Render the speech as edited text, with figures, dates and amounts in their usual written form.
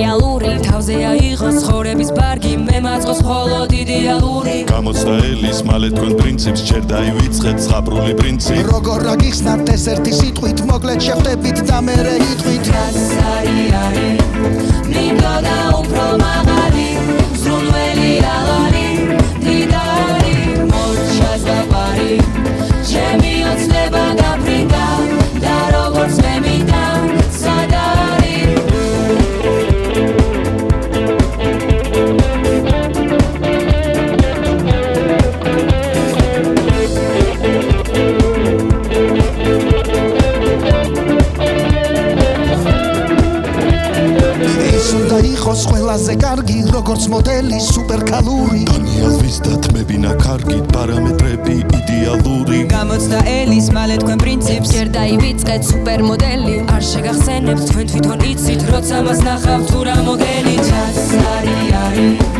რეალური თავზე აიღოს ხორების ბარგი მე მაწყოს ხოლოდ იდეალური გამოცდა ელის მალე თქვენ პრინციპს ჯერ დაივიწყეთ ზღაპრული პრინციპი როგორ აგიხსნათ ესერთი სიტყვით მოკლედ შეხვდებით და მერე იტყვით რაც არის მინდოდა უფრო მაღალი ზრუნველი აღარი დიდარი მოჩას ვაპარი ჩემი ოცნება გაფრინდა და როგორც მე მინდა სად არის უნდა იყოს ყველაზე კარგი როგორც მოდელი სუპერკალური დანიელვის და თმებინა კარგი პარამეტრები იდეალური გამოცდა ელის მალე თქვენ პრინციპს ჯერ დაივიწყეთ სუპერმოდელი არ შეგახსენებთ თქვენ თვითონ იცით როცა მას ნახავთ თუ რა მოგელით რაც არის